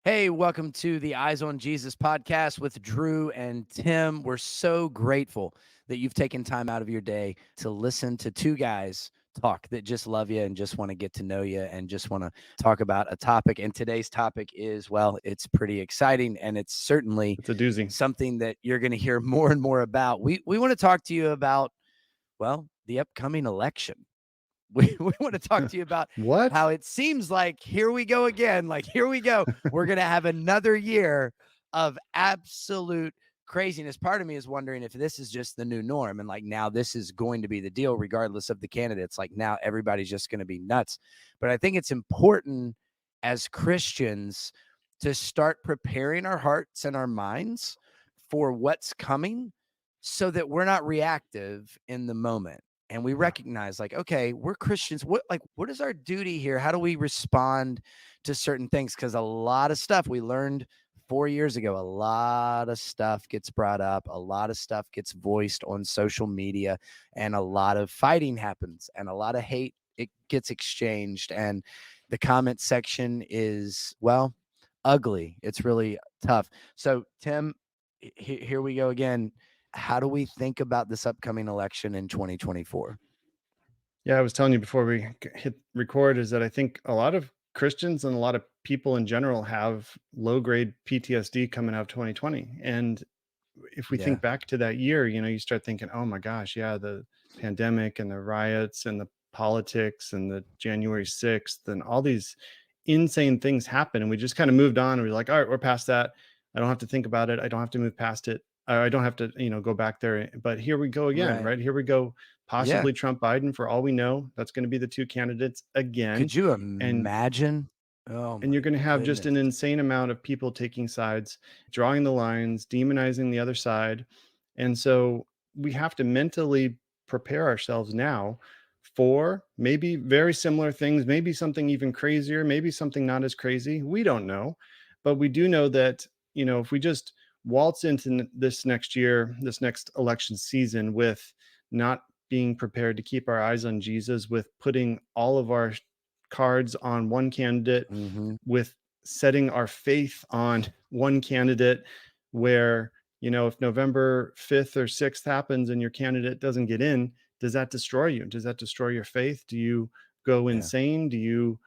Hey, welcome to the Eyes on Jesus podcast with Drew and Tim. We're so grateful that you've taken time out of your day to listen to two guys talk that just love you and just want to get to know you and just want to talk about a topic. And today's topic is, well, it's pretty exciting and it's certainly It's a doozy. something that you're going to hear more and more about. We want to talk to you about, well, the upcoming election. We want to talk to you about how What? it seems like here we go again. Like, here we go. We're going to have another year of absolute craziness. Part of me is wondering if this is just the new norm and like now this is going to be the deal, regardless of the candidates. Like now everybody's just going to be nuts. But I think it's important as Christians to start preparing our hearts and our minds for what's coming so that we're not reactive in the moment and we Yeah. recognize like, okay, we're Christians. What is our duty here? How do we respond to certain things? Because a lot of stuff we learned 4 years ago, a lot of stuff gets brought up, a lot of stuff gets voiced on social media, and a lot of fighting happens and a lot of hate it gets exchanged. And the comment section is, well, ugly. It's really tough. So, Tim, here we go again. How do we think about this upcoming election in 2024? Yeah, I was telling you before we hit record is that I think a lot of Christians and a lot of people in general have low grade PTSD coming out of 2020. And if we Yeah. think back to that year, you start thinking, oh my gosh, yeah, the pandemic and the riots and the politics and the January 6th and all these insane things happen. And we just kind of moved on and we're like, all right, we're past that. I don't have to think about it. I don't have to move past it. I don't have to, go back there. But here we go again, Right. right? Here we go. Yeah. Possibly Trump Biden for all we know. That's going to be the two candidates again. Could you And imagine? Oh and you're my going to have just goodness. an insane amount of people taking sides, drawing the lines, demonizing the other side. And so we have to mentally prepare ourselves now for maybe very similar things, maybe something even crazier, maybe something not as crazy. We don't know. But we do know that, if we just waltz into this next year, this next election season with not being prepared to keep our eyes on Jesus, with putting all of our cards on one candidate, Mhm. with setting our faith on one candidate, where, if November 5th or 6th happens and your candidate doesn't get in, does that destroy you? Does that destroy your faith? Do you go Yeah. insane? Do you,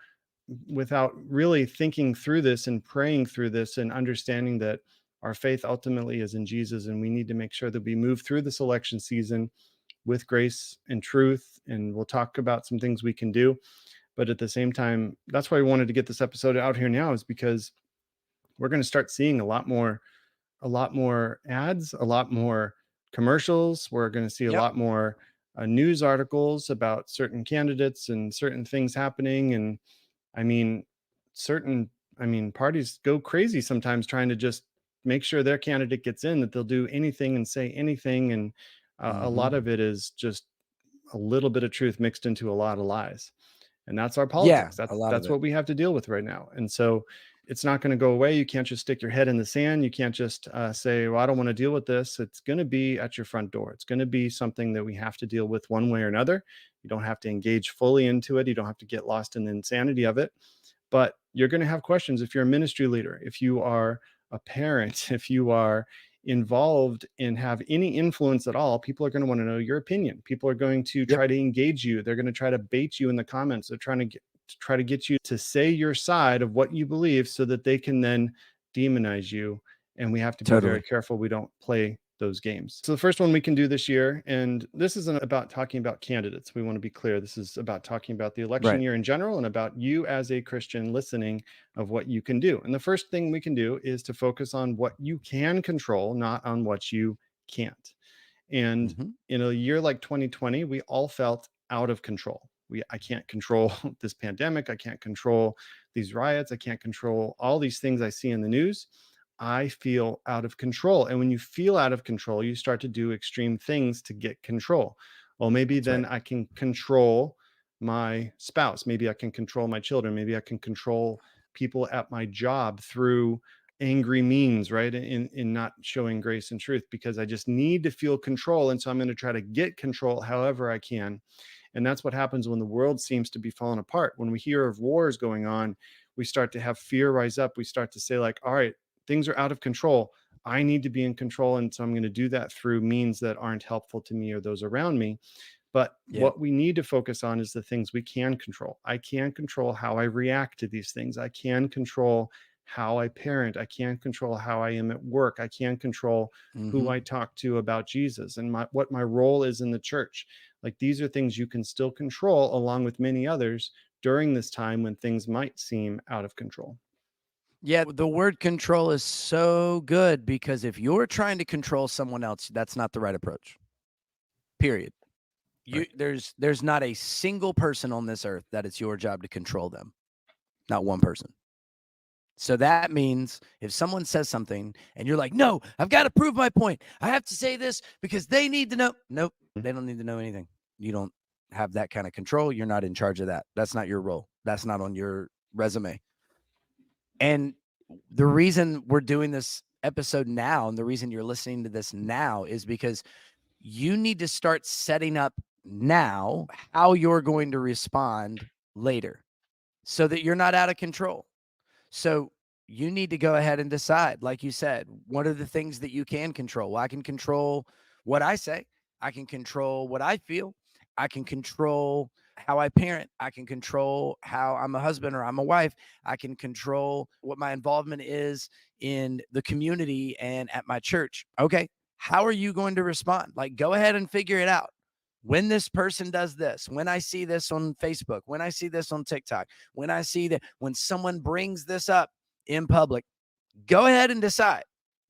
without really thinking through this and praying through this and understanding that our faith ultimately is in Jesus, and we need to make sure that we move through this election season with grace and truth, and we'll talk about some things we can do. But at the same time, that's why we wanted to get this episode out here now, is because we're going to start seeing a lot more ads, a lot more commercials. We're going to see a Yep. lot more news articles about certain candidates and certain things happening. And I mean, certain, parties go crazy sometimes trying to just make sure their candidate gets in, that they'll do anything and say anything. And a lot Mhm. of it is just a little bit of truth mixed into a lot of lies. And that's our Yeah, politics. a That's lot of that's it. what we have to deal with right now. And so it's not going to go away. You can't just stick your head in the sand. You can't just say, well, I don't want to deal with this. It's going to be at your front door. It's going to be something that we have to deal with one way or another. You don't have to engage fully into it. You don't have to get lost in the insanity of it. But you're going to have questions if you're a ministry leader, if you are a parent, if you are involved and have any influence at all. People are going to want to know your opinion. People are going to Yep. try to engage you. They're going to try to bait you in the comments. They're try to get you to say your side of what you believe so that they can then demonize you. And we have to be very Totally. careful we don't play those games. So the first one we can do this year, and this isn't about talking about candidates. We want to be clear. This is about talking about the election Right. year in general and about you as a Christian listening, of what you can do. And the first thing we can do is to focus on what you can control, not on what you can't. And Mhm. in a year like 2020, we all felt out of control. I can't control this pandemic. I can't control these riots. I can't control all these things I see in the news. I feel out of control. And when you feel out of control, you start to do extreme things to get control. Well, maybe That's then right. I can control my spouse. Maybe I can control my children. Maybe I can control people at my job through angry means, right? In not showing grace and truth, because I just need to feel control. And so I'm going to try to get control however I can. And that's what happens when the world seems to be falling apart. When we hear of wars going on, we start to have fear rise up. We start to say, like, all right, things are out of control. I need to be in control. And so I'm going to do that through means that aren't helpful to me or those around me. But Yeah. what we need to focus on is the things we can control. I can control how I react to these things. I can control how I parent. I can control how I am at work. I can control who Hmm. I talk to about Jesus and what my role is in the church. Like, these are things you can still control along with many others during this time when things might seem out of control. Yeah, the word control is so good because if you're trying to control someone else, that's not the right approach. Period. Right. There's not a single person on this earth that it's your job to control them. Not one person. So that means if someone says something and you're like, "No, I've got to prove my point. I have to say this because they need to know." Nope, Mhm. they don't need to know anything. You don't have that kind of control. You're not in charge of that. That's not your role. That's not on your resume. And the reason we're doing this episode now and the reason you're listening to this now is because you need to start setting up now how you're going to respond later so that you're not out of control. So you need to go ahead and decide, like you said, what are the things that you can control? Well, I can control what I say. I can control what I feel. I can control how I parent. I can control how I'm a husband or I'm a wife. I can control what my involvement is in the community and at my church. Okay. How are you going to respond? Like, go ahead and figure it out. When this person does this, when I see this on Facebook, when I see this on TikTok, when I see that when someone brings this up in public, go ahead and decide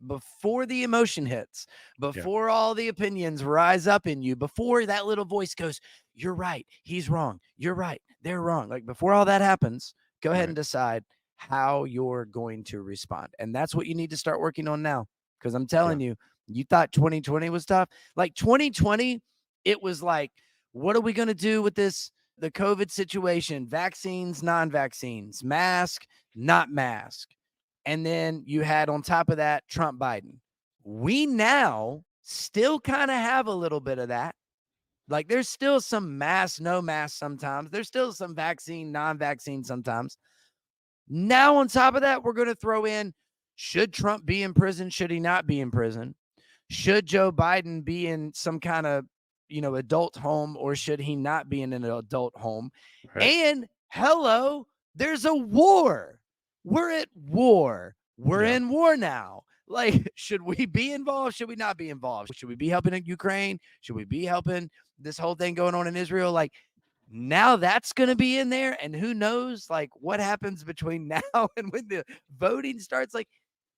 before the emotion hits, Yeah. before all the opinions rise up in you, before that little voice goes, "You're right, he's wrong, you're right, they're wrong." Like, before all that happens, go ahead and Right. decide how you're going to respond. And that's what you need to start working on now. Because I'm Yeah. telling you, you thought 2020 was tough. Like 2020, it was like, what are we going to do with this? The COVID situation, vaccines, non vaccines, mask, not mask. And then you had on top of that Trump Biden. We now still kind of have a little bit of that. Like, there's still some mask, no mask sometimes. There's still some vaccine, non vaccine sometimes. Now, on top of that, we're going to throw in, should Trump be in prison? Should he not be in prison? Should Joe Biden be in some kind of, adult home, or should he not be in an adult home? Right. And hello, there's a war. We're at war. We're Yeah. in war now. Like, should we be involved? Should we not be involved? Should we be helping in Ukraine? Should we be helping this whole thing going on in Israel? Like, now that's going to be in there. And who knows, like, what happens between now and when the voting starts? Like,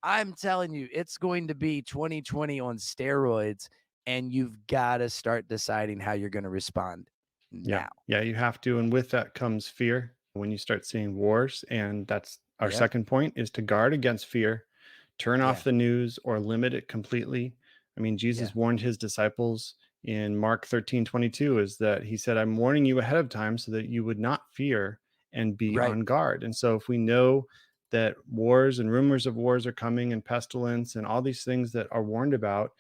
I'm telling you, it's going to be 2020 on steroids, and you've got to start deciding how you're going to respond Yeah. now. Yeah, you have to. And with that comes fear when you start seeing wars. And that's our Yep. second point, is to guard against fear, turn off Yeah. the news or limit it completely. I mean, Yeah. Jesus warned his disciples in Mark 13:22, is that he said, I'm warning you ahead of time so that you would not fear and be Right. on guard. And so if we know that wars and rumors of wars are coming and pestilence and all these things that are warned about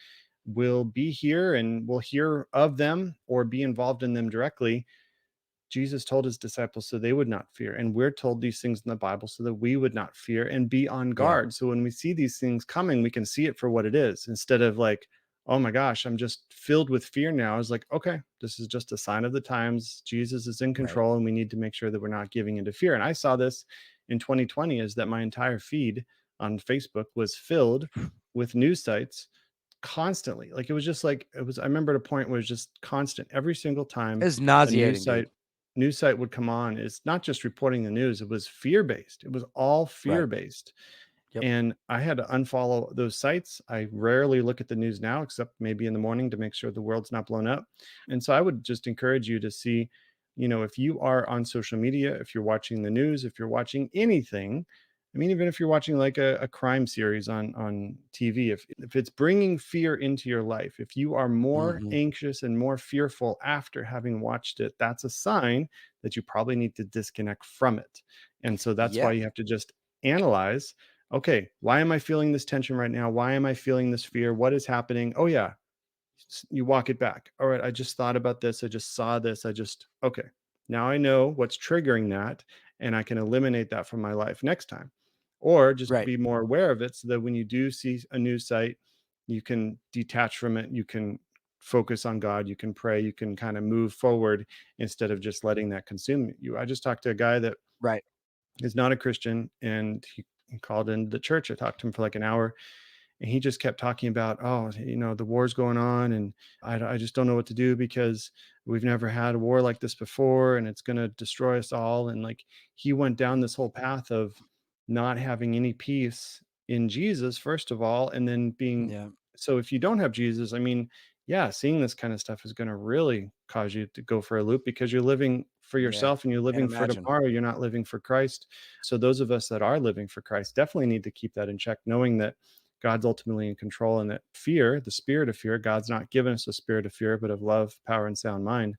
will be here and we'll hear of them or be involved in them directly, Jesus told his disciples so they would not fear. And we're told these things in the Bible so that we would not fear and be on Yeah. guard. So when we see these things coming, we can see it for what it is instead of like, oh my gosh, I'm just filled with fear now. It's like, okay, this is just a sign of the times. Jesus is in Right. control and we need to make sure that we're not giving into fear. And I saw this in 2020, is that my entire feed on Facebook was filled with news sites constantly. Like, it was just like, it was, I remember at a point where it was just constant every single time It's a news nauseating, site dude. news site would come on. It's not just reporting the news, it was fear based. It was all fear Right. based. Yep. And I had to unfollow those sites. I rarely look at the news now, except maybe in the morning to make sure the world's not blown up. And so I would just encourage you to see, if you are on social media, if you're watching the news, if you're watching anything, I mean, even if you're watching like a crime series on TV, if it's bringing fear into your life, if you are more Hmm. anxious and more fearful after having watched it, that's a sign that you probably need to disconnect from it. And so that's why Yeah. you have to just analyze, okay, why am I feeling this tension right now? Why am I feeling this fear? What is happening? Oh, yeah. You walk it back. All right. I just thought about this. I just saw this. Okay. Now I know what's triggering that. and I can eliminate that from my life next time. Or just Right. be more aware of it so that when you do see a news site, you can detach from it, you can focus on God, you can pray, you can kind of move forward instead of just letting that consume you. I just talked to a guy that Right. is not a Christian, and he called in the church. I talked to him for like an hour, and he just kept talking about, oh, the war's going on, and I just don't know what to do because we've never had a war like this before, and it's going to destroy us all. And like, he went down this whole path of not having any peace in Jesus, first of all, and then being, Yeah. so if you don't have Jesus, I mean, yeah, seeing this kind of stuff is going to really cause you to go for a loop, because you're living for Yeah. yourself and you're Can't living for imagine. tomorrow. You're not living for Christ. So those of us that are living for Christ definitely need to keep that in check, knowing that God's ultimately in control, and that fear, the spirit of fear, God's not given us a spirit of fear, but of love, power, and sound mind.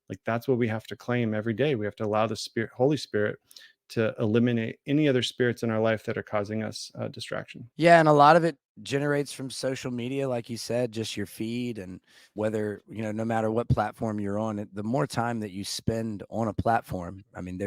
Like, that's what we have to claim every day. We have to allow the Spirit, Holy Spirit, to eliminate any other spirits in our life that are causing us distraction. Yeah, and a lot of it generates from social media, like you said, just your feed, and whether, no matter what platform you're on, the more time that you spend on a platform, I mean,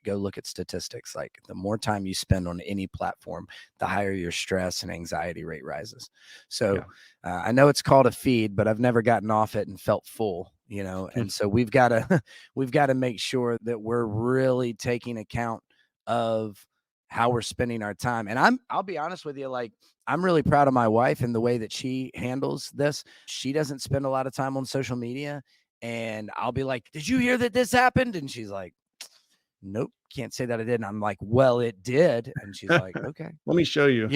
go look at statistics. Like, the more time you spend on any platform, the higher your stress and anxiety rate rises. So, Yeah. I know it's called a feed, but I've never gotten off it and felt full, and so we've got to we've got to make sure that we're really taking account of how we're spending our time. And I'll be honest with you, like, I'm really proud of my wife and the way that she handles this. She doesn't spend a lot of time on social media, and I'll be like, "Did you hear that this happened?" And she's like, "Nope, can't say that I did." And I'm like, "Well, it did." And she's like, "Okay." Let me show you.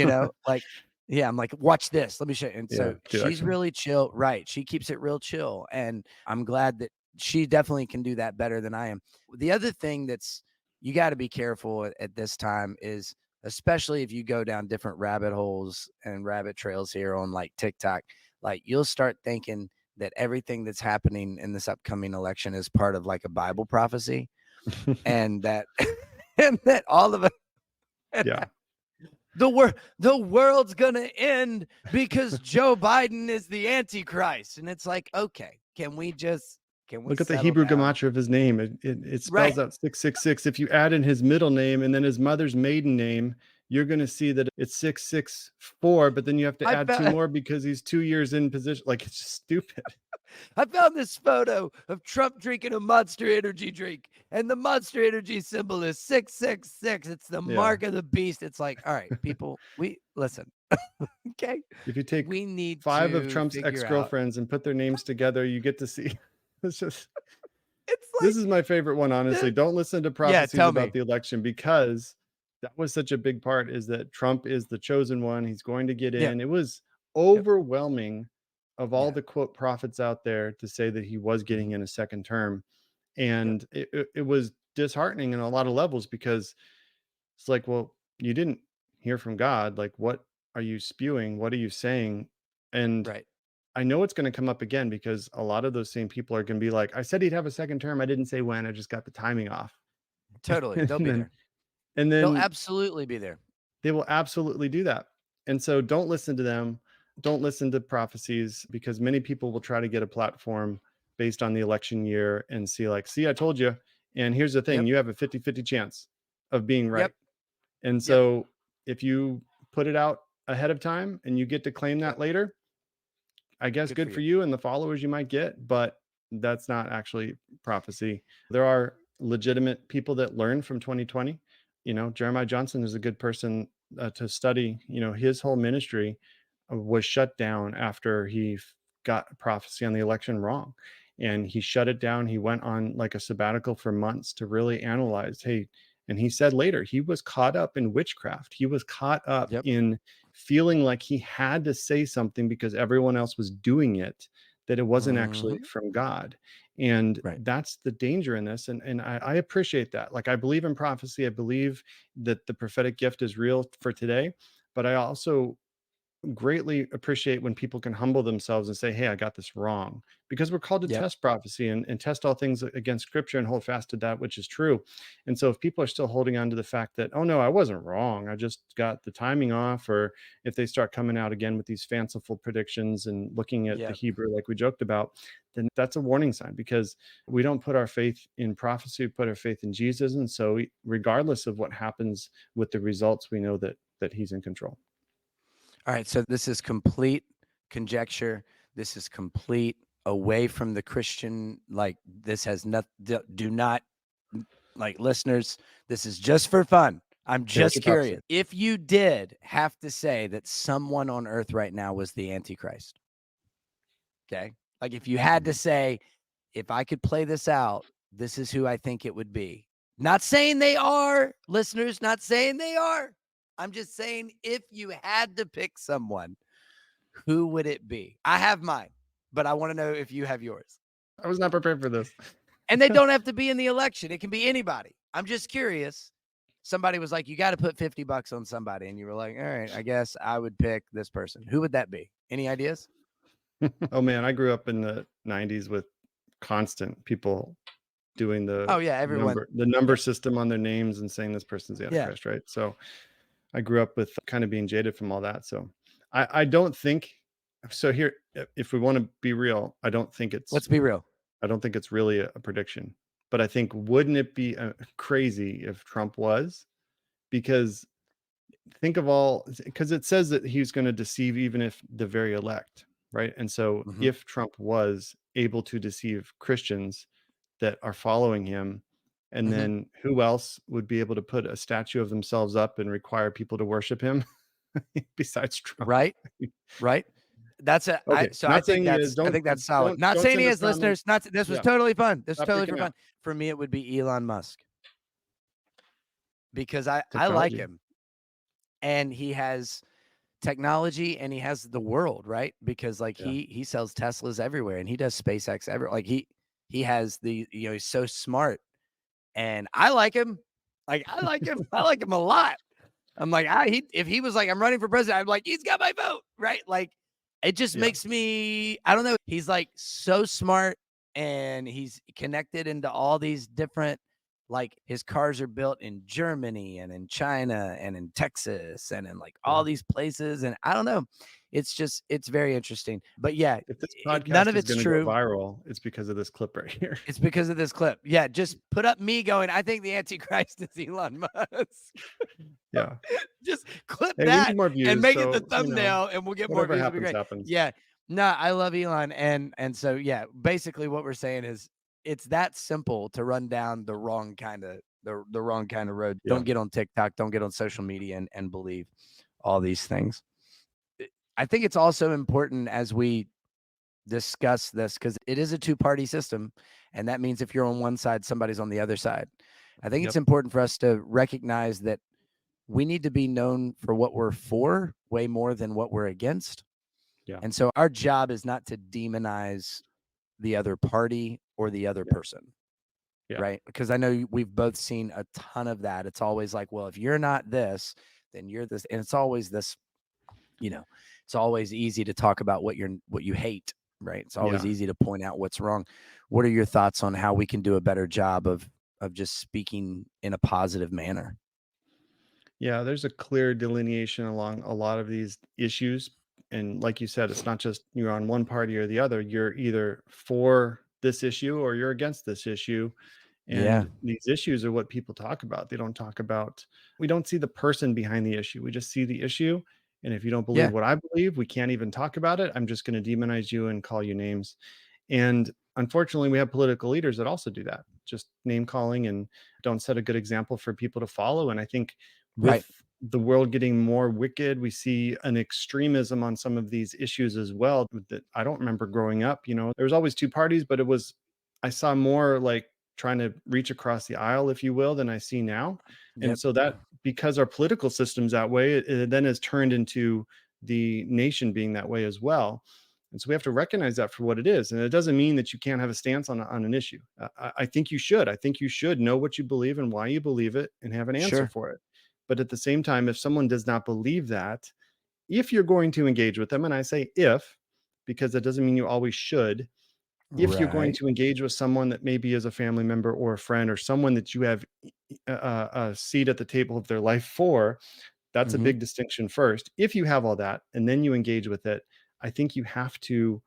Like, yeah, I'm like, "Watch this. Let me show you." And Yeah, so dude, she's excellent. really chill, right? She keeps it real chill, and I'm glad that she definitely can do that better than I am. The other thing that's you got to be careful at this time is, especially if you go down different rabbit holes and rabbit trails here on like TikTok, like, you'll start thinking that everything that's happening in this upcoming election is part of like a Bible prophecy, and that and that all of it Yeah. the world's gonna end because Joe Biden is the Antichrist. And it's like, okay, can we Look at the settle Hebrew down? gematria of his name. It Right. spells out 666. If you add in his middle name and then his mother's maiden name, you're going to see that it's 664, but then you have to I add two found more because he's 2 years in position. Like, it's just stupid. I found this photo of Trump drinking a Monster Energy drink, and the Monster Energy symbol is 666. It's the Yeah. mark of the beast. It's like, all right, people, we listen. Okay. If you take We need 5 of to Trump's figure out. ex-girlfriends and put their names together, you get to see. It's just, It's this like is my favorite one, honestly. the Don't listen to yeah, prophecies tell about me. the election, because that was such a big part, is that Trump is the chosen one. He's going to get Yep. in. It was Yep. overwhelming of all Yeah. the quote prophets out there to say that he was getting Mhm. in a second term. Yep. And it was disheartening in a lot of levels, because it's like, well, you didn't hear from God. Like, what are you spewing? What are you saying? And Right. I know it's going to come up again, because a lot of those same people are going to be like, I said he'd have a second term. I didn't say when. I just got the timing off. Totally. and They'll be then there. and They'll then absolutely be there. they will absolutely do that. And so don't listen to them. Don't listen to prophecies, because many people will try to get a platform based on the election year and see, like, see, I told you. And here's the thing, Yep. you have a 50-50 chance of being right. Yep. And Yep. so if you put it out ahead of time and you get to claim that Yep. later, I guess Good for good you. for you and the followers you might get, but that's not actually prophecy. There are legitimate people that learn from 2020. Jeremiah Johnson is a good person to study. His whole ministry was shut down after he got prophecy on the election wrong. And he shut it down. He went on like a sabbatical for months to really analyze, hey, and he said later he was caught up in witchcraft. He was caught up Yep. in feeling like he had to say something because everyone else was doing it, that it wasn't actually Mhm. from God. And Right. that's the danger in this. And I appreciate that. Like, I believe in prophecy. I believe that the prophetic gift is real for today. But I also greatly appreciate when people can humble themselves and say, "Hey, I got this wrong," because we're called to Yep. test prophecy and test all things against Scripture and hold fast to that which is true. And so, if people are still holding on to the fact that, "Oh no, I wasn't wrong. I just got the timing off," or if they start coming out again with these fanciful predictions and looking at the Yep. Hebrew like we joked about, then that's a warning sign because we don't put our faith in prophecy, we put our faith in Jesus. And so, regardless of what happens with the results, we know that He's in control. All right. So this is complete conjecture. This is complete away from the Christian. Like this has nothing. Do not like listeners. This is just for fun. I'm just Character prophecy. curious. If you did have to say that someone on earth right now was the Antichrist, okay? Like if you had to Mhm. say, if I could play this out, this is who I think it would be. Not saying they are, listeners, not saying they are. I'm just saying if you had to pick someone, who would it be? I have mine, but I want to know if you have yours. I was not prepared for this. And they don't have to be in the election. It can be anybody. I'm just curious. Somebody was like, you got to put $50 on somebody. And you were like, all right, I guess I would pick this person. Who would that be? Any ideas? Oh man, I grew up in the 90s with constant people doing Oh, yeah. Everyone. the number Yep. system on their names and saying this person's the Yeah. Antichrist, right? So I grew up with kind of being jaded from all that. So I don't think so here, if we want to be real, Let's be real. I don't think it's really a prediction. But I think wouldn't it be crazy if Trump was? Because think of all because it says that he's going to deceive even if the very elect, right? And so Hmm. if Trump was able to deceive Christians that are following him, and Hmm. then who else would be able to put a statue of themselves up and require people to worship him besides Trump? Right. Right. That's a I Okay, so not saying he is. I think that's solid. Don't Not don't saying send he us is, down. listeners. Not this was Yeah, totally fun. This was stop totally for freaking fun. out. For me, it would be Elon Musk because I like Technology. him and he has technology and he has the world, right? Because like Yeah, he sells Teslas everywhere and he does SpaceX everywhere. Like he has the he's so smart and I like him. Like I like him. I like him a lot. I'm like, if he was like, I'm running for president, I'm like, he's got my vote, right? Like, it just yeah, makes me, I don't know. He's like so smart and he's connected into all these different, like his cars are built in Germany and in China and in Texas and in like all yeah. these places. And I don't know. It's just, it's very interesting. But yeah, If this none podcast of is it's going to go true. viral, it's because of this clip right here. It's because of this clip. Yeah, just put up me going, I think the Antichrist is Elon Musk. Yeah. Just clip Hey, we that need more and views, make it the so thumbnail, and we'll get more whatever views. It'll be happens, great. happens. Yeah. No, I love Elon, and so yeah, basically what we're saying is it's that simple to run down the wrong kind of the wrong kind of road. Yeah, Don't get on TikTok, don't get on social media and believe all these things. I think it's also important as we discuss this because it is a two-party system, and that means if you're on one side, somebody's on the other side. I think it's yep, important for us to recognize that we need to be known for what we're for way more than what we're against. yeah, And so our job is not to demonize the other party or the other yeah, person, yeah, right? Because I know we've both seen a ton of that. It's always like, well, if you're not this, then you're this. And it's always this, you know, it's always easy to talk about what you hate, right? It's always yeah. easy to point out what's wrong. What are your thoughts on how we can do a better job of just speaking in a positive manner? Yeah, there's a clear delineation along a lot of these issues. And like you said, it's not just you're on one party or the other. You're either for this issue or you're against this issue. Yeah. And these issues are what people talk about. They don't talk about, we don't see the person behind the issue. We just see the issue. And if you don't believe Yeah. what I believe, we can't even talk about it. I'm just going to demonize you and call you names. And unfortunately, we have political leaders that also do that, just name calling and don't set a good example for people to follow. And I think Right. with the world getting more wicked, we see an extremism on some of these issues as well. That I don't remember growing up. There was always two parties, but I saw more like trying to reach across the aisle, if you will, than I see now. And Yep. so that because our political system's that way, it then has turned into the nation being that way as well. And so we have to recognize that for what it is. And it doesn't mean that you can't have a stance on an issue. I think you should. I think you should know what you believe and why you believe it and have an answer Sure. for it. But at the same time, if someone does not believe that, if you're going to engage with them, and I say if, because that doesn't mean you always should, if you're going Right. to engage with someone that maybe is a family member or a friend or someone that you have a seat at the table of their life for, that's a Hmm. big distinction first. If you have all that and then you engage with it, I think you have to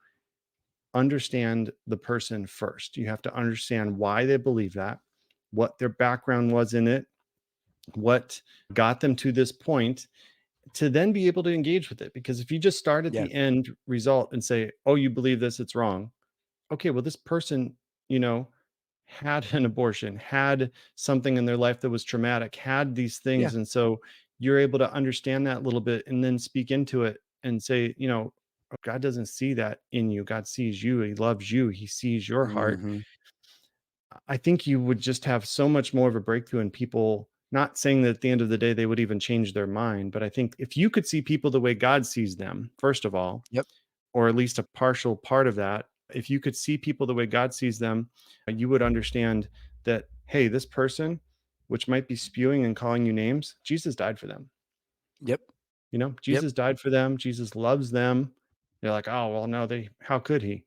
understand the person first. You have to understand why they believe that, what their background was in it, what got them to this point, to then be able to engage with it. Because if you just start at Yeah. the end result and say, oh, you believe this, it's wrong. Okay, well, this person, you know, had an abortion, had something in their life that was traumatic, had these Yeah. things. And so you're able to understand that a little bit and then speak into it and say, you know, "Oh, God doesn't see that in you. God sees you. He loves you. He sees your heart." Hmm. I think you would just have so much more of a breakthrough in people. Not saying that at the end of the day they would even change their mind, but I think if you could see people the way God sees them, first of all, Yep. or at least a partial part of that, if you could see people the way God sees them, you would understand that, hey, this person, which might be spewing and calling you names, Jesus died for them. Yep. You know, Yep. Jesus died for them. Jesus loves them. They're like, oh, well, no, how could he?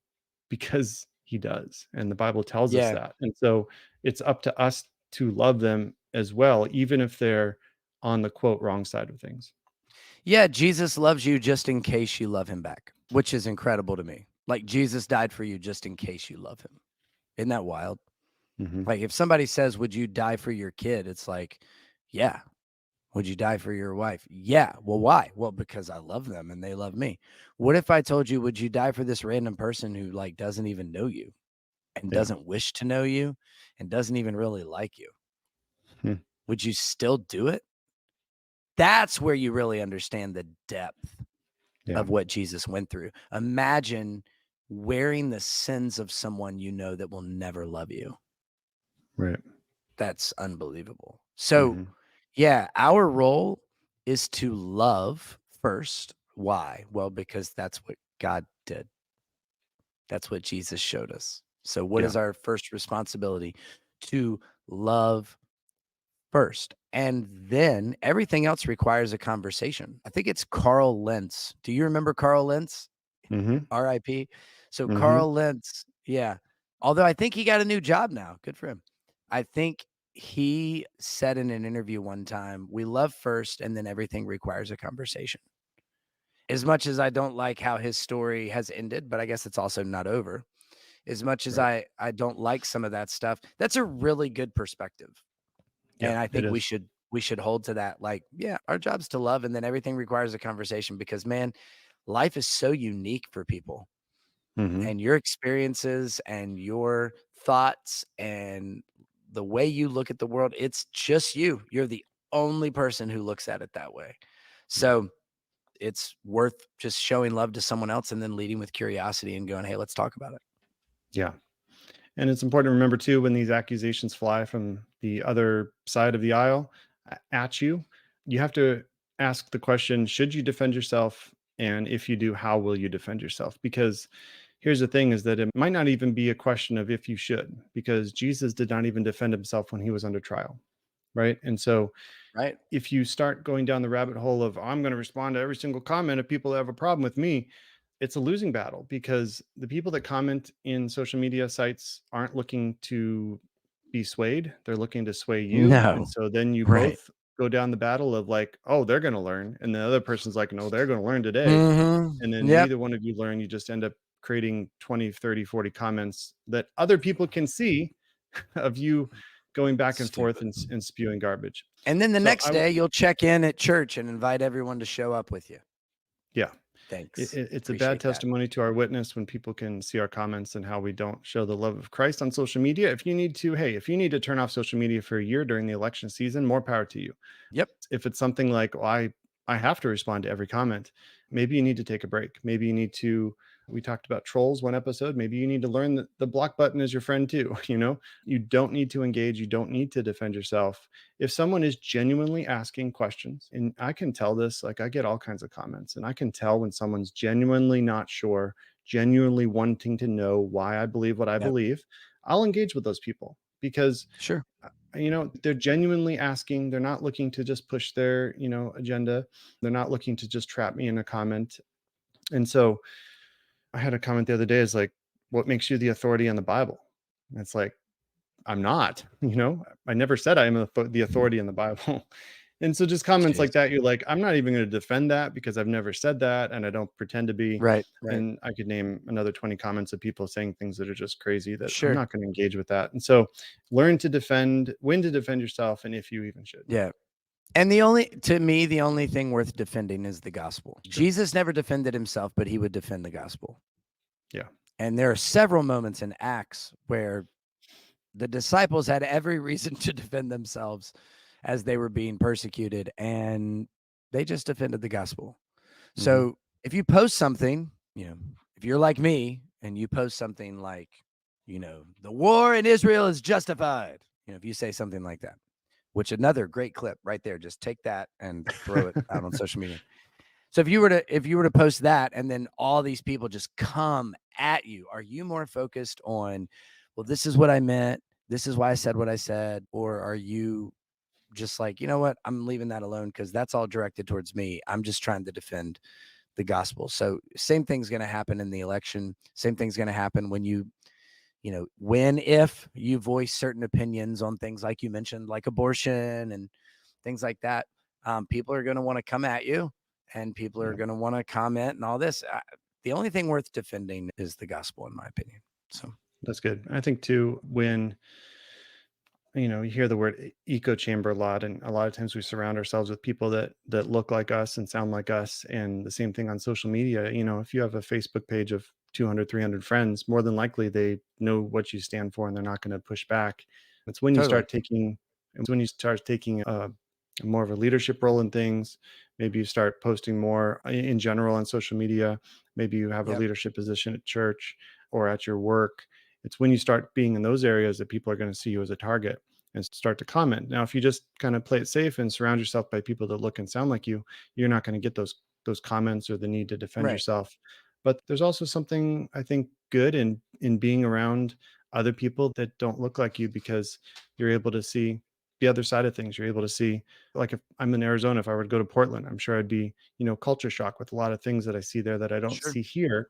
Because he does. And the Bible tells us Yeah. that. And so it's up to us to love them as well, even if they're on the quote wrong side of things. Yeah. Jesus loves you just in case you love him back, which is incredible to me. Like Jesus died for you just in case you love him. Isn't that wild? Hmm. Like if somebody says, would you die for your kid? It's like, yeah. Would you die for your wife? Yeah. Well, why? Well, because I love them and they love me. What if I told you, would you die for this random person who like doesn't even know you and Yeah. doesn't wish to know you and doesn't even really like you? Hmm. Would you still do it? That's where you really understand the depth Yeah. of what Jesus went through. Imagine wearing the sins of someone you know that will never love you. Right. That's unbelievable. So, Hmm. yeah, our role is to love first. Why? Well, because that's what God did. That's what Jesus showed us. So, what Yeah. is our first responsibility? To love first. And then everything else requires a conversation. I think it's Carl Lentz. Do you remember Carl Lentz? Hmm. RIP. So Hmm. Carl Lentz, yeah. Although I think he got a new job now. Good for him. I think he said in an interview one time, we love first and then everything requires a conversation. As much as I don't like how his story has ended, but I guess it's also not over. As much as Right. I don't like some of that stuff, that's a really good perspective. Yeah, And I it think is. we should hold to that. Like, yeah, our job's to love and then everything requires a conversation because man, life is so unique for people Hmm. and your experiences and your thoughts and the way you look at the world, it's just you. You're the only person who looks at it that way. Yeah. So it's worth just showing love to someone else and then leading with curiosity and going, hey, let's talk about it. Yeah. And it's important to remember too when these accusations fly from the other side of the aisle at you, you have to ask the question, should you defend yourself? And if you do, how will you defend yourself? Because here's the thing is that it might not even be a question of if you should, because Jesus did not even defend himself when he was under trial. Right. And so Right. if you start going down the rabbit hole of I'm going to respond to every single comment of people that have a problem with me, it's a losing battle because the people that comment in social media sites aren't looking to be swayed. They're looking to sway you. And No. so then you Right. both go down the battle of like, oh, they're going to learn. And the other person's like, no, they're going to learn today. And then Yep. neither one of you learn. You just end up creating 20, 30, 40 comments that other people can see of you going back and forth Stupid. and spewing garbage. And then the So next day you'll check in at church and invite everyone to show up with you. yeah, Thanks. it's a bad Appreciate that. testimony to our witness when people can see our comments and how we don't show the love of Christ on social media. If you need to, hey, if you need to turn off social media for a year during the election season, more power to you. Yep. If it's something like, well, I have to respond to every comment, maybe you need to take a break. Maybe you need to, we talked about trolls one episode. Maybe you need to learn that the block button is your friend too. You know, you don't need to engage. You don't need to defend yourself. If someone is genuinely asking questions, and I can tell this, like I get all kinds of comments, and I can tell when someone's genuinely not sure, genuinely wanting to know why I believe what I Yep. believe, I'll engage with those people because Sure. they're genuinely asking. They're not looking to just push their, agenda. They're not looking to just trap me in a comment. And so I had a comment the other day is like, what makes you the authority on the Bible? And it's like, I'm not, I never said I am the authority in the Bible. And so just comments Jeez. like that, you're like, I'm not even going to defend that because I've never said that. And I don't pretend to be. Right. Right. And I could name another 20 comments of people saying things that are just crazy that I'm Sure. not going to engage with that. And so learn to defend, when to defend yourself, and if you even should. Yeah. And to me, the only thing worth defending is the gospel. Sure. Jesus never defended himself, but he would defend the gospel. Yeah. And there are several moments in Acts where the disciples had every reason to defend themselves as they were being persecuted, and they just defended the gospel. Hmm. So if you post something, if you're like me and you post something like, the war in Israel is justified, if you say something like that, which another great clip right there, just take that and throw it out on social media. So if you were to post that and then all these people just come at you, are you more focused on, well, this is what I meant, this is why I said what I said, or are you just like, you know what, I'm leaving that alone because that's all directed towards me. I'm just trying to defend the gospel. So same thing's going to happen in the election. Same thing's going to happen when if you voice certain opinions on things like you mentioned, like abortion and things like that. People are going to want to come at you, and people are Yeah, going to want to comment and all this. The only thing worth defending is the gospel, in my opinion. So that's good. I think too, when you hear the word echo chamber a lot, and a lot of times we surround ourselves with people that look like us and sound like us. And the same thing on social media. If you have a Facebook page of 200, 300 friends, more than likely they know what you stand for and they're not going to push back. It's when you totally. start taking it's when you start taking more of a leadership role in things. Maybe you start posting more in general on social media. Maybe you have a Yep. leadership position at church or at your work. It's when you start being in those areas that people are going to see you as a target and start to comment. Now, if you just kind of play it safe and surround yourself by people that look and sound like you, you're not going to get those comments or the need to defend Right. yourself. But there's also something I think good in being around other people that don't look like you, because you're able to see the other side of things. You're able to see, like, if I'm in Arizona, if I were to go to Portland, I'm sure I'd be, culture shock with a lot of things that I see there that I don't Sure. see here.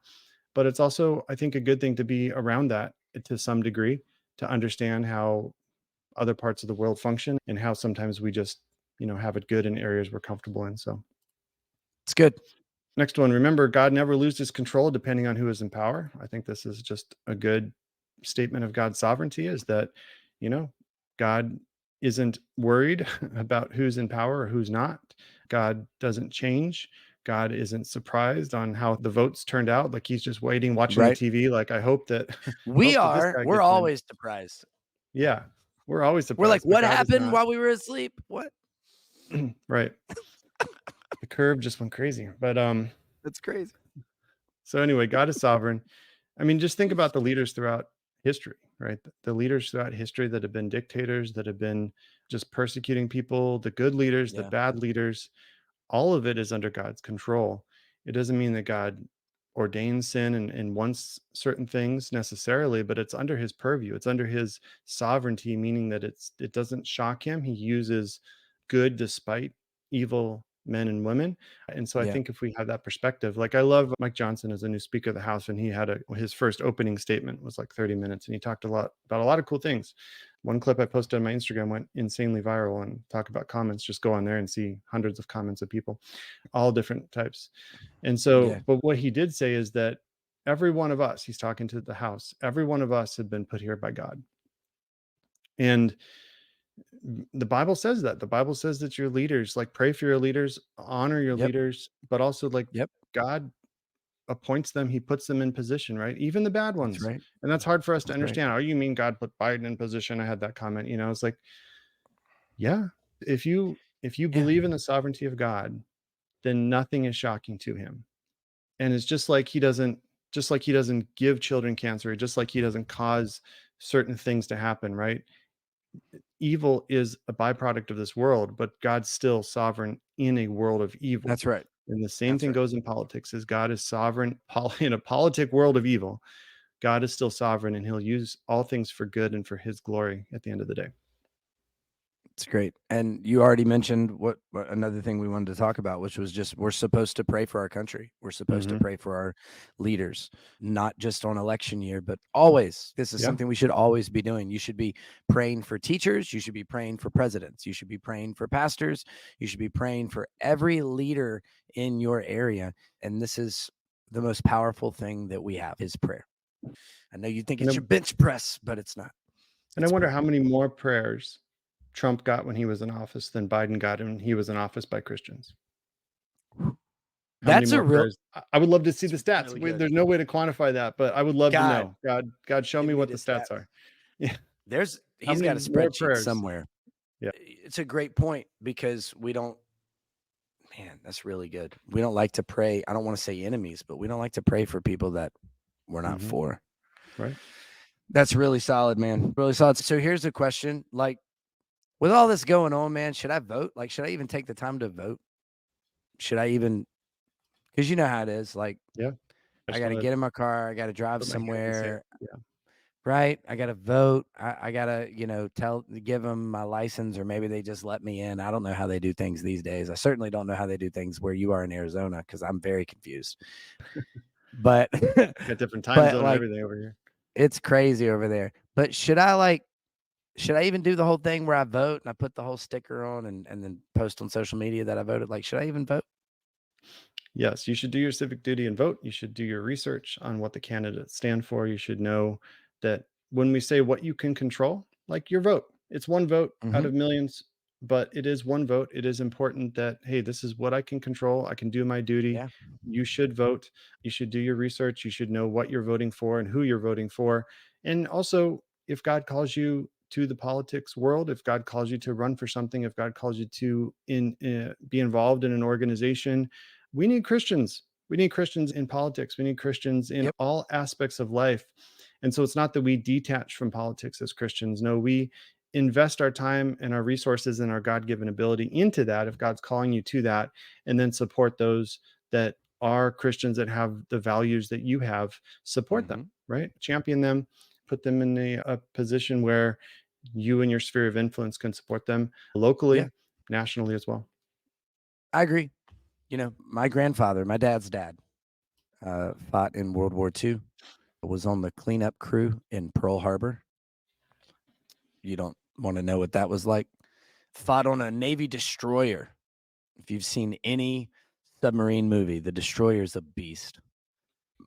But it's also, I think, a good thing to be around that to some degree, to understand how other parts of the world function and how sometimes we just, have it good in areas we're comfortable in. So It's good. next one, remember, God never loses control depending on who is in power. I think this is just a good statement of God's sovereignty, is that, you know, God isn't worried about who's in power or who's not. God doesn't change. God isn't surprised on how the votes turned out. Like, he's just waiting, watching the Right. TV. Like, I hope that hope that this guy We're gets in. always surprised. Yeah. We're always We're like, surprised, but what God is happened not. while we were asleep? What? Right. The curve just went crazy. But That's crazy. so anyway, God is sovereign. I mean, just think about the leaders throughout history, right? The leaders throughout history that have been dictators, that have been just persecuting people, the good leaders, the Yeah. bad leaders, all of it is under God's control. It doesn't mean that God ordains sin and wants certain things necessarily, but it's under his purview. It's under his sovereignty, meaning that it doesn't shock him. He uses good despite evil men and women. And so I Yeah. think if we have that perspective, like, I love Mike Johnson as a new Speaker of the House, and he had his first opening statement was like 30 minutes, and he talked a lot about a lot of cool things. One clip I posted on my Instagram went insanely viral, and talk about comments. Just go on there and see hundreds of comments of people, all different types. And so, Yeah. but what he did say is that every one of us, he's talking to the House, every one of us have been put here by God. And the Bible says that. The Bible says that your leaders, like, pray for your leaders, honor your Yep. leaders, but also, like, Yep. God appoints them, he puts them in position, right? Even the bad That's ones. right. And that's hard for us to That's right. understand. Oh, you mean God put Biden in position? I had that comment, it's like, yeah, if you Yeah. believe in the sovereignty of God, then nothing is shocking to him. And it's just like he doesn't give children cancer, just like he doesn't cause certain things to happen, right? Evil is a byproduct of this world, but God's still sovereign in a world of evil. That's right. And the same That's thing right. goes in politics, is God is sovereign in a politic world of evil. God is still sovereign, and he'll use all things for good and for his glory at the end of the day. It's great. And you already mentioned what another thing we wanted to talk about, which was just we're supposed to pray for our country. We're supposed to Mhm. pray for our leaders, not just on election year, but always. This is Yeah. something we should always be doing. You should be praying for teachers. You should be praying for presidents. You should be praying for pastors. You should be praying for every leader in your area. And this is the most powerful thing that we have is prayer. I know you think And it's your then bench press, but it's not. and I It's wonder prayer. how many more prayers Trump got when he was in office than Biden got when he was in office by Christians. How many That's a more real, prayers? I would love to see it's the stats. really good. There's no way to quantify that, but I would love to God, know. God, show give me me what the the stats stats. are. Yeah. How He's many got a more spreadsheet prayers? somewhere. Yeah. It's a great point because we don't, man, that's really good. We don't like to pray. I don't want to say enemies, but we don't like to pray for people that we're not Mhm. for. Right. That's really solid, man. Really solid. So here's a question. Like, with all this going on, man, should I vote? Like, should I even take the time to vote? Should I even, because you know how it is. Like, Yeah. I I just got to wanna get in my car. I got to drive put my hand and say it. somewhere. Yeah. Right. I got to vote. I got to, give them my license, or maybe they just let me in. I don't know how they do things these days. I certainly don't know how they do things where you are in Arizona because I'm very confused. But, Got different time but zone and like, everything over here. it's crazy over there. But should I even do the whole thing where I vote and I put the whole sticker on and then post on social media that I voted? Like, should I even vote? Yes, you should do your civic duty and vote. You should do your research on what the candidates stand for. You should know that when we say what you can control, like your vote, it's one vote out Hmm. of millions, but it is one vote. It is important that, hey, this is what I can control. I can do my duty. Yeah. You should vote. You should do your research. You should know what you're voting for and who you're voting for. And also, if God calls you to the politics world, if God calls you to run for something, if God calls you to be involved in an organization, we need Christians. We need Christians in politics. We need Christians in Yep. all aspects of life. And so it's not that we detach from politics as Christians. No, we invest our time and our resources and our God given ability into that if God's calling you to that, and then support those that are Christians that have the values that you have, support them, Hmm. right? Champion them, put them in a position where you and your sphere of influence can support them Yeah. locally, nationally as well. I agree. My grandfather, my dad's dad, fought in World War II, was on the cleanup crew in Pearl Harbor. You don't want to know what that was like. Fought on a Navy destroyer. If you've seen any submarine movie, the destroyer's a beast.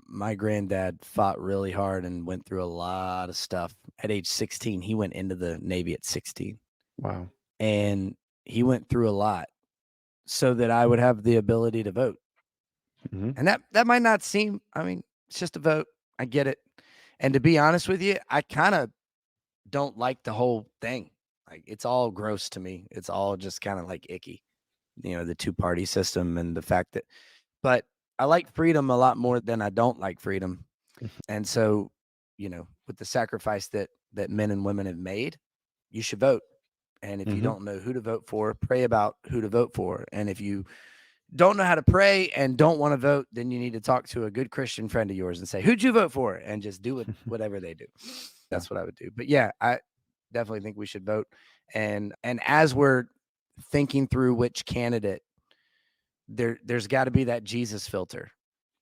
My granddad fought really hard and went through a lot of stuff. At age 16, he went into the Navy at 16, Wow. and he went through a lot so that I would have the ability to vote. Mhm. And that might not seem, I mean, it's just a vote. I get it. And to be honest with you, I kind of don't like the whole thing. Like, it's all gross to me. It's all just kind of like icky. The two-party system and the fact that, but I like freedom a lot more than I don't like freedom. And so, with the sacrifice that men and women have made, you should vote. And if you Mhm. don't know who to vote for, pray about who to vote for. And if you don't know how to pray and don't want to vote, then you need to talk to a good Christian friend of yours and say, "Who'd you vote for?" And just do whatever they do. Yeah. That's what I would do. But yeah, I definitely think we should vote. And as we're thinking through which candidate, there's got to be that Jesus filter,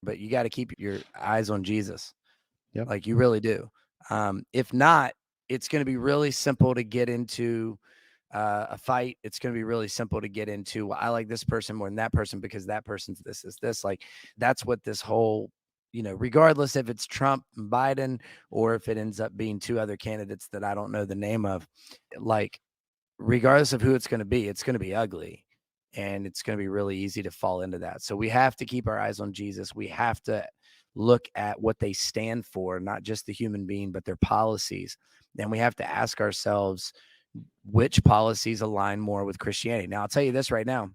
but you got to keep your eyes on Jesus, Yep. like you really do. If not, it's going to be really simple to get into a fight. It's going to be really simple to get into. Well, I like this person more than that person because that person's this is this. Like, that's what this whole, regardless if it's Trump and Biden or if it ends up being two other candidates that I don't know the name of, like, regardless of who it's going to be ugly. And it's going to be really easy to fall into that. So we have to keep our eyes on Jesus. We have to look at what they stand for, not just the human being, but their policies. And we have to ask ourselves which policies align more with Christianity. Now, I'll tell you this right now.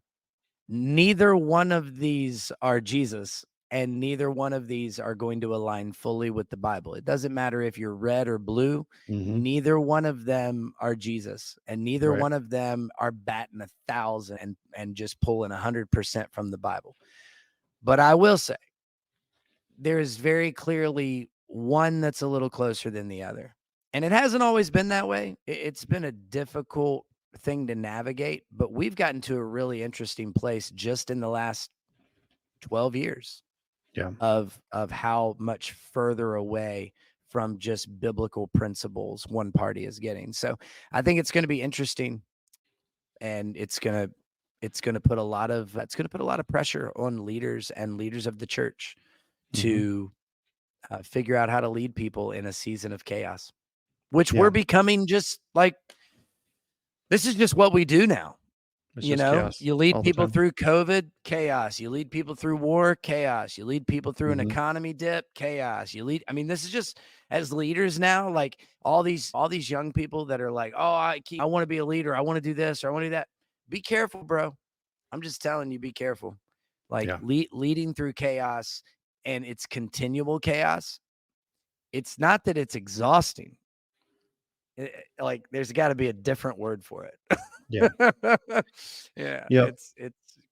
Neither one of these are Jesus, and neither one of these are going to align fully with the Bible. It doesn't matter if you're red or blue. Mhm. Neither one of them are Jesus, and neither Right. one of them are batting 1,000 and just pulling 100% from the Bible. But I will say there is very clearly one that's a little closer than the other. And it hasn't always been that way. It's been a difficult thing to navigate, but we've gotten to a really interesting place just in the last 12 years Yeah. of how much further away from just biblical principles one party is getting. So I think it's going to be interesting, and it's going to put a lot of pressure on leaders and leaders of the church Hmm. to figure out how to lead people in a season of chaos, which we're Yeah. becoming just like this is just what we do now. It's You just know, chaos you lead all the people time. through COVID, chaos. You lead people through war, chaos. You lead people through an Hmm. economy dip, chaos. I mean, this is just as leaders now, like all these young people that are like, oh, I want to be a leader. I want to do this or I want to do that. Be careful, bro. I'm just telling you, be careful. Like Yeah. leading through chaos, and it's continual chaos. It's not that it's exhausting. Like there's got to be a different word for it. Yeah. Yeah, Yep. it's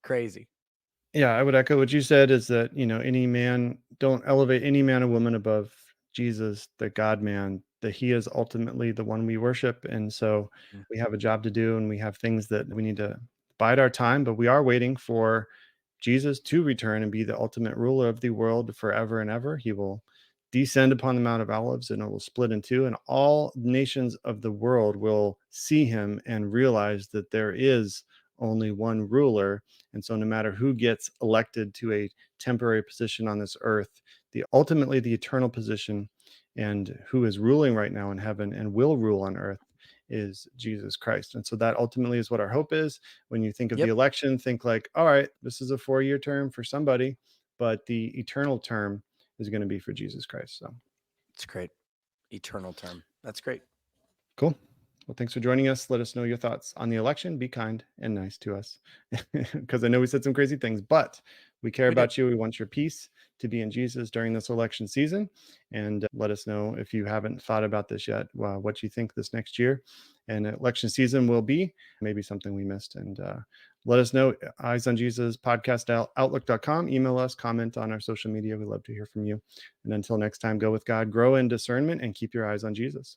crazy. Yeah, I would echo what you said is that, any man, don't elevate any man or woman above Jesus, the God man, that he is ultimately the one we worship. And so Mm. we have a job to do and we have things that we need to bide our time, but we are waiting for Jesus to return and be the ultimate ruler of the world forever and ever. He will descend upon the Mount of Olives and it will split in two, and all nations of the world will see him and realize that there is only one ruler. And so, no matter who gets elected to a temporary position on this earth, ultimately the eternal position and who is ruling right now in heaven and will rule on earth is Jesus Christ. And so that ultimately is what our hope is. When you think of the Yep, election, think like, all right, this is a 4-year term for somebody, but the eternal term is going to be for Jesus Christ. So it's great. Eternal term. That's great. cool. Well, thanks for joining us. Let us know your thoughts on the election. Be kind and nice to us because I know we said some crazy things, but we care We did. about you. We want your peace to be in Jesus during this election season. And let us know if you haven't thought about this yet, what you think this next year and election season will be. Maybe something we missed. And let us know. Eyes on Jesus podcast outlook.com. Email us, comment on our social media. We love to hear from you. And until next time, go with God, grow in discernment, and keep your eyes on Jesus.